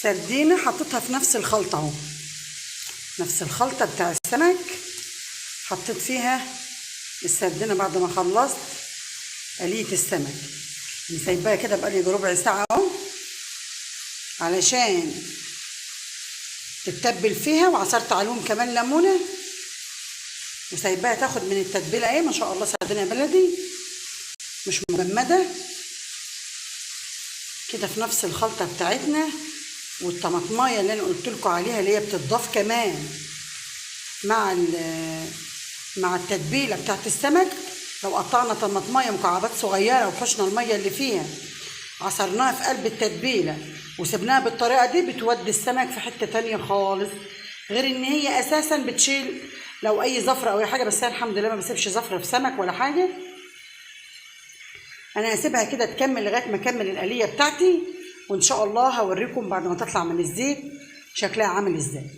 سردينة حطيتها في نفس الخلطة اهو، نفس الخلطة بتاع السمك. حطيت فيها السردينة بعد ما خلصت قلية السمك، سايباها كده بقالي ربع ساعة اهو علشان تتبل فيها، وعصرت عليهم كمان ليمونة وسايباها تاخد من التتبيلة. ايه ما شاء الله سردينة بلدي مش مجمدة كده في نفس الخلطة بتاعتنا. والطماطمايه اللي انا قلت لكم عليها اللي هي بتضاف كمان مع التتبيله بتاعت السمك. لو قطعنا طماطمايه مكعبات صغيره وحشنا الميه اللي فيها عصرناها في قلب التتبيله وسبناها بالطريقه دي بتودي السمك في حته تانية خالص، غير ان هي اساسا بتشيل لو اي زفره او اي حاجه. بس انا الحمد لله ما بسيبش زفره في سمك ولا حاجه. انا هسيبها كده تكمل لغايه ما اكمل القليه بتاعتي، وان شاء الله هوريكم بعد ما تطلع من الزيت شكلها عامل ازاي.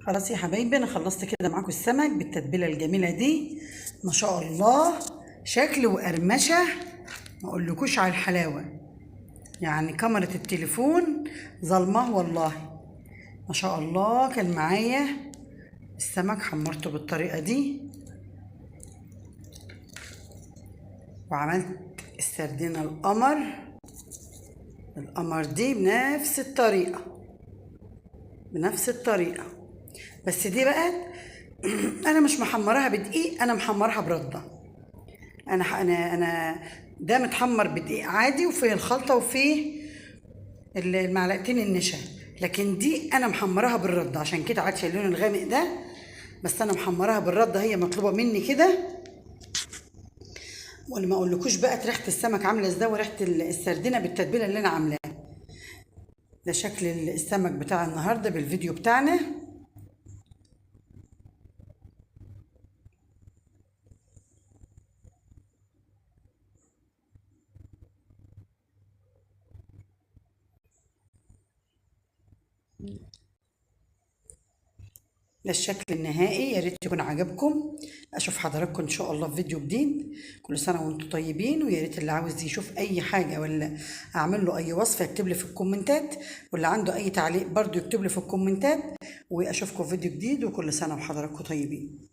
خلاص يا حبايبي انا خلصت كده معاكم السمك بالتتبيله الجميله دي. ما شاء الله شكل وقرمشه ما اقولكوش على الحلاوه، يعني كاميرا التليفون ظلمه والله. ما شاء الله كان معايا السمك حمرته بالطريقه دي، وعملت السردينه القمر دي بنفس الطريقه. بس دي بقى انا مش محمراها بدقيق، انا محمرها برده. انا ده متحمر بدقيق عادي وفي الخلطه وفي المعلقتين النشا، لكن دي انا محمراها بالرده عشان كده عادشه اللون الغامق ده. بس انا محمراها بالرده، هي مطلوبه مني كده. ولا ما اقولكوش بقى ريحه السمك عامله ازاي وريحه السردينه بالتتبيله اللي انا عاملاها. ده شكل السمك بتاع النهارده بالفيديو بتاعنا. ده الشكل النهائي، يا ريت يكون عجبكم. اشوف حضراتكم ان شاء الله في فيديو جديد. كل سنه وانتم طيبين، ويا ريت اللي عاوز يشوف اي حاجه ولا اعمل له اي وصفه يكتب لي في الكومنتات، واللي عنده اي تعليق برضو يكتب لي في الكومنتات. واشوفكم في فيديو جديد، وكل سنه وحضراتكم طيبين.